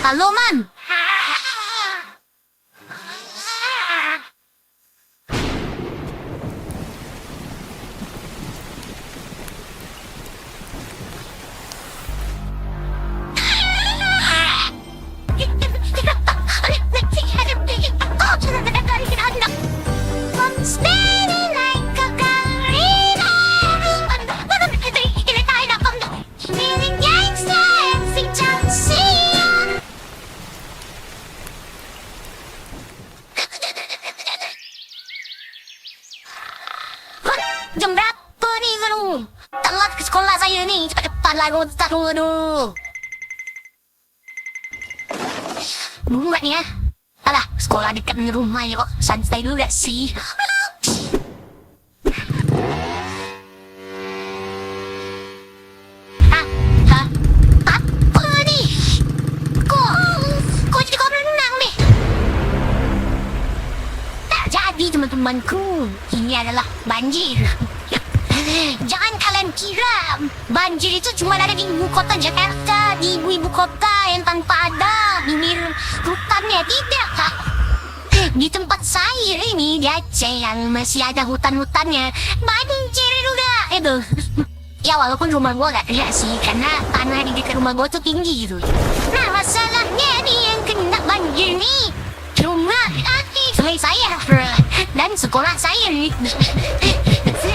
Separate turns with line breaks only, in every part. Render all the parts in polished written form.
Halo, Man. Jam berapa nih kamu? Telat ke sekolah saya nih. Cepat lah kamu taruh dulu. Bunga nih ya. Alah, sekolah dekat rumah ya kok. Santai dulu gak sih? Hah? Hah? Apa nih? Kok jadi kolam renang nih? Tak jadi teman-temanku. Ini adalah banjir. Jangan kalian kira banjir itu cuma ada di ibu kota Jakarta, di ibu kota yang tanpa ada bibir hutannya. Tidak, Kak. Di tempat saya ini di Aceh yang masih ada hutan-hutannya, banjir juga itu. Ya walaupun rumah gua gak kena sih, karena tanah di dekat rumah gua tuh tinggi gitu. Nah masalahnya nih yang kena banjir nih rumah sungai saya dan sekolah saya nih.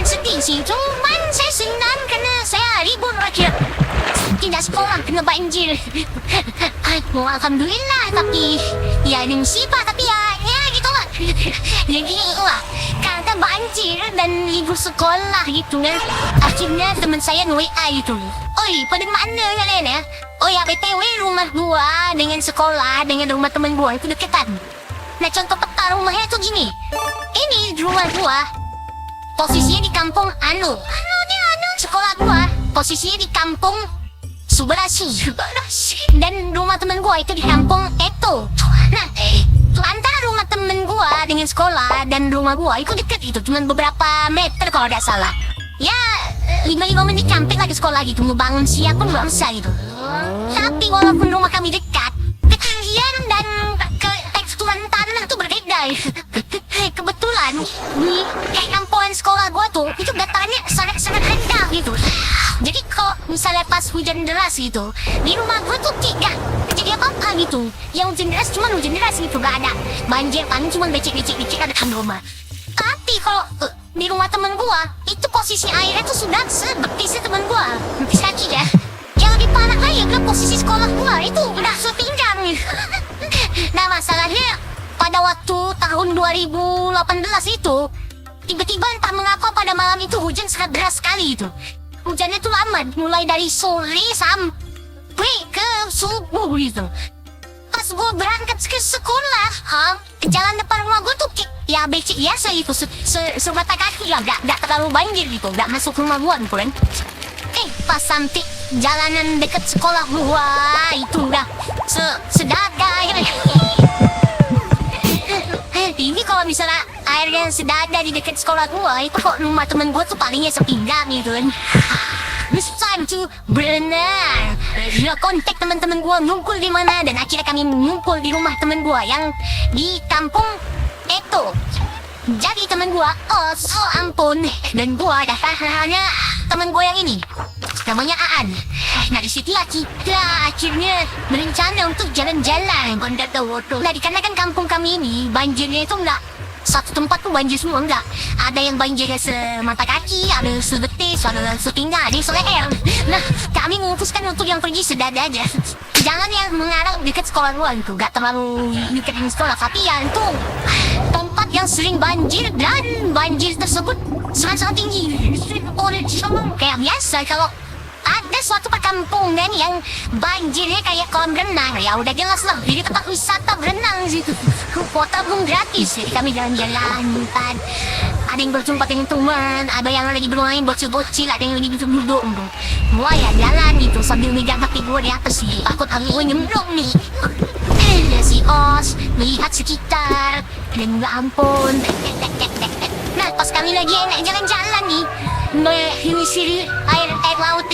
Sedih sih, cuman saya senang karena saya libur aja. Tidak sekolah kena banjir. Alhamdulillah, tapi ya ada musibah, tapi ya gitulah. Jadi wah, karena banjir dan libur sekolah gitu kan, akhirnya teman saya nge-WA gitu. Oi, pada mana kalian ya? Oh ya, BTW rumah gua dengan sekolah dengan rumah teman gua itu deketan. Nah contoh peta rumahnya tuh gini. Ini rumah gua posisinya di kampung sekolah gua posisinya di kampung Subarasi, dan rumah temen gua itu di kampung Eto. Nah, antara rumah temen gua dengan sekolah dan rumah gua itu deket gitu, cuman beberapa meter kalau tidak salah. Ya, 5 menit sampai lagi sekolah gitu, mau bangun siang pun belum bisa gitu. Tapi walaupun rumah kami dekat, ketinggian dan teksturan tanah tuh berbeda. Kebetulan di kampungan sekolah gua tuh itu datarannya sangat rendah gitu. Jadi kalau misalnya pas hujan deras gitu, di rumah gua tuh tidak jadi apa-apa gitu. Yang hujan deras cuma hujan deras gitu, gak ada banjir, paling cuma becek ada di rumah. Tapi kalau di rumah temen gua itu posisi airnya tuh sudah sebetis temen gua, betis kaki ya. Yang lebih parah lagi adalah posisi sekolah gua itu udah sepinggang. Nah masalahnya pada waktu tahun 2018 itu tiba-tiba entah mengapa pada malam itu hujan sangat deras sekali itu. Hujannya tuh lama, mulai dari sore sampai ke subuh gitu. Pas gue berangkat ke sekolah, ke jalan depan rumah gue tuh ya becek biasa gitu, semata kaki lah, gak terlalu banjir gitu, gak masuk rumah gue gitu kan. Pas sampai jalanan dekat sekolah gue itu udah sedada ya. Ini kalau misalnya airnya sedada di dekat sekolah gua, itu kok rumah temen gua tuh palingnya sepinggang gitu kan. It's time to berenang. Dia kontak teman-teman gua ngumpul di mana, dan akhirnya kami ngumpul di rumah temen gua yang di kampung Eto. Jadi temen gua, ampun, dan gua hanya temen gua yang ini, namanya Aan. Nah disitulah kita akhirnya berencana untuk jalan-jalan. Nah dikarenakan kampung kami ini banjirnya itu enggak satu tempat tuh banjir semua, enggak. Ada yang banjirnya semata kaki, ada sebetis, ada sepinggang, ada yang seleher. Nah kami memutuskan untuk yang pergi sedada aja. Jangan yang mengarah dekat sekolah gua itu, gak terlalu dekat dengan sekolah, tapi ya itu tempat yang sering banjir, dan banjir tersebut sangat-sangat tinggi. Kayak biasa kalau ada suatu perkampungan yang banjirnya kayak kolam renang, ya udah jelas lah jadi tempat wisata berenang situ. Kuota belum gratis, jadi kami jalan-jalan kan. Ada yang berjumpa dengan teman, ada yang lagi bermain bocil-bocil, ada yang lagi duduk-duduk. Gua ya jalan gitu sambil megang kaki gua di atas sih, takut angin nyemplung nih. Si Os melihat sekitar dan gak ampun. Nah pas kami lagi enak jalan-jalan nih, menyisiri air laut,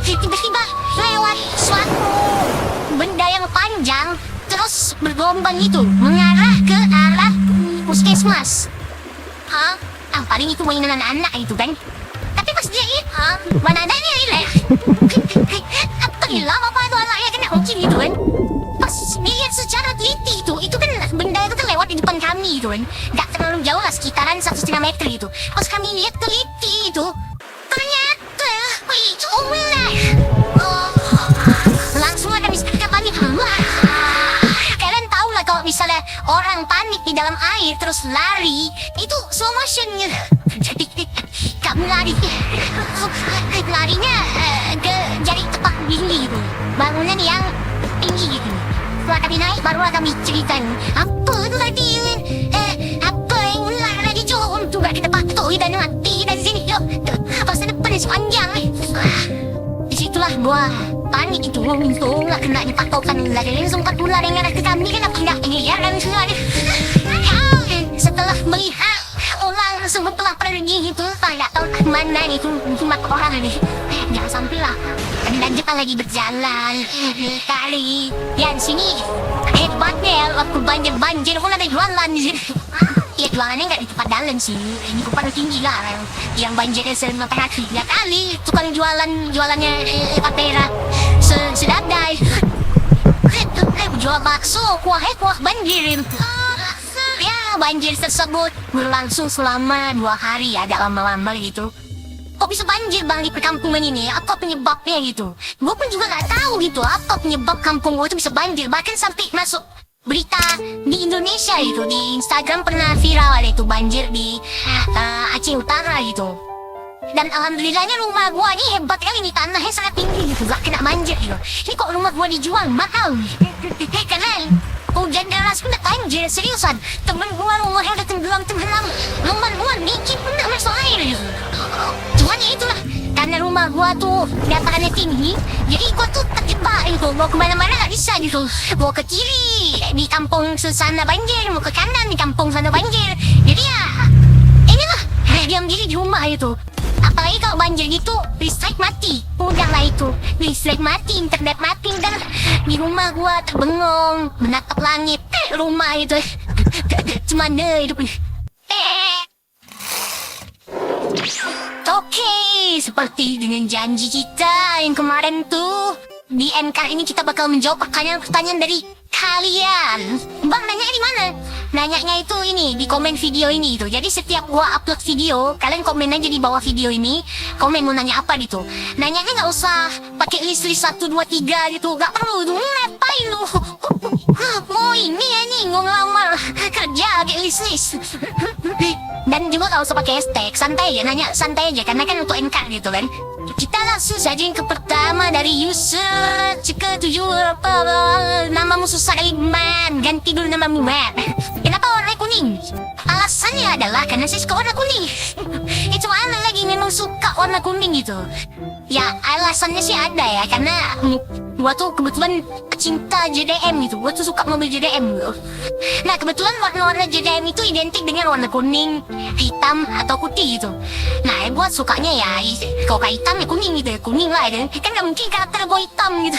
tiba-tiba lewat suatu benda yang terus bergelombang itu mengarah ke arah puskesmas. Paling itu mainan anak-anak itu kan. Tapi pas dia mana ada nih ini apa lama apa itu anaknya kena kucing itu kan. Pas dilihat secara teliti itu kan benda itu kan lewat di depan kami itu kan, nggak terlalu jauh lah, sekitaran 1,5 meter itu. Pas kami lihat teliti itu, ternyata itu ular. Langsung ada misalnya panik. Kalian tahu lah kalau misalnya orang panik di dalam air terus lari, itu slow motionnya. Jadi kami larinya ke jari tepak tinggi gitu, bangunan yang tinggi gitu. Setelah kami naik barulah kami ceritakan apa itu tadi, apa yang ular lagi jom tuh gak kita patuh dan mati dari sini. Pas depan sepanjang disitulah gua panik itu. Untung gak kena dipatokan ular, langsung 4 ular yang arah ke kami kan tidak ya kan. Setelah melihat ular langsung telah pergi itu, saya tahu kemana itu cuma orang ini. Jangan sampai lah dan kita lagi berjalan kali ya di sini hebatnya ya, waktu banjir pun ada jualan di sini. Ya jualannya nggak di tempat dalam sih, ini kumpul tinggi lah yang banjirnya selama hati ya kali tukang jualannya patera sedadai jual bakso kuah banjir. Ya banjir tersebut berlangsung selama 2 hari, agak lama-lama gitu. Kok bisa banjir bang di perkampungan ini? Apa penyebabnya gitu? Gue pun juga nggak tahu gitu apa penyebab kampung gue itu bisa banjir. Bahkan sampai masuk berita di Indonesia itu, di Instagram pernah viral ada itu banjir di Aceh Utara gitu. Dan alhamdulillahnya rumah gue ini hebat kali, ini tanahnya sangat tinggi gitu, gak kena banjir gitu. Ini kok rumah gue dijual mahal karena hujan deras pun banjir seriusan. Temen gue rumahnya udah tenggelam, rumah gue dikit pun gak masuk air gitu. Cuman ya itulah, karena rumah gua tuh datarannya tinggi, jadi gua tuh terjebak gitu, mau kemana-mana gak bisa gitu. Mau ke kiri di kampung sana banjir, mau ke kanan di kampung sana banjir. Jadi ya inilah diam diri di rumah itu. Apalagi kalau banjir gitu, listrik mati, udahlah itu listrik mati, internet mati, dan di rumah gua terbengong menatap langit. Rumah itu cemana hidup nih. Oke, seperti dengan janji kita yang kemarin tuh, di NK ini kita bakal menjawab pertanyaan dari kalian. Bang, nanya di mana? Nanyanya itu ini, di komen video ini itu. Jadi setiap gua upload video, kalian komen aja di bawah video ini, komen mau nanya apa gitu. Nanyanya nggak usah pakai list 1, 2, 3 gitu, nggak perlu. Ngapain lu? Mau ini ya nih, mau ngelamar kerja pakai list. Dan juga gak usah pakai hashtag, santai aja, nanya santai aja, karena kan untuk NK gitu kan. Kita langsung saja yang ke pertama dari user ke-7 namamu susah Iman, ganti dulu namamu Mat. Kenapa warna kuning? Alasannya adalah karena saya suka warna kuning. Itu mana lagi memang suka warna kuning gitu. Ya alasannya sih ada ya, karena gua tuh kebetulan pecinta JDM gitu, gua tuh suka mobil JDM gitu. Nah kebetulan warna-warna JDM itu identik dengan warna kuning, hitam atau putih gitu. Nah gua sukanya ya kalau kayak hitam ya kuning gitu ya, kuning lah kan gak mungkin karakter gua hitam gitu.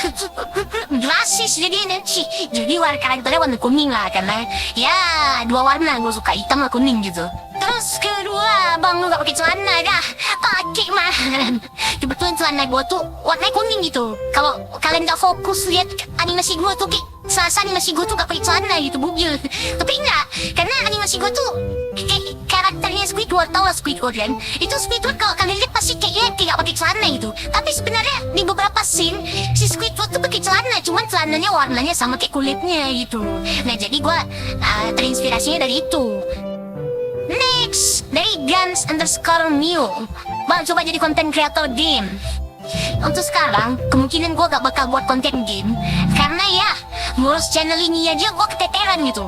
Rasis jadi warna karakternya warna kuning lah, karena ya 2 warna gua suka, hitam sama kuning gitu. Terus kedua, bang lu gak pakai celana dah? Pakai mah. Kebetulan celana gua tuh warnanya kuning gitu. Kalau kalian gak fokus lihat animasi gua tuh, selasa animasi gua tuh gak pakai celana gitu, bugil. Tapi enggak, karena animasi gua tuh karakternya Squidward, tau lah Squidward kan? Itu Squidward kalau kalian lihat pasti kayaknya gak pakai celana gitu. Tapi sebenarnya di beberapa scene si Squidward tuh pakai celana, cuman celananya warnanya sama kayak kulitnya gitu. Nah jadi gua terinspirasinya dari itu. Next, dari Guns_New. Bang, coba jadi konten kreator game. Untuk sekarang, kemungkinan gue gak bakal buat konten game, karena ya, ngurus channel ini aja gue keteteran gitu.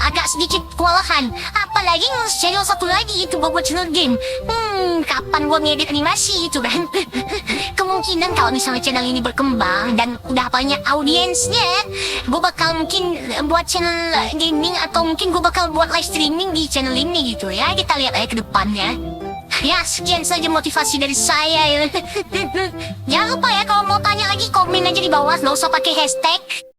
Agak sedikit kewalahan. Apalagi ngurus channel satu lagi itu buat channel game. Kapan gue ngedit animasi itu kan? Kemungkinan kalau misalnya channel ini berkembang dan udah banyak audiensnya, gue bakal mungkin buat channel gaming, atau mungkin gue bakal buat live streaming di channel ini gitu ya. Kita lihat aja ke depannya. Ya sekian saja motivasi dari saya. Jangan lupa ya, kalau mau tanya lagi komen aja di bawah, nggak usah pakai hashtag.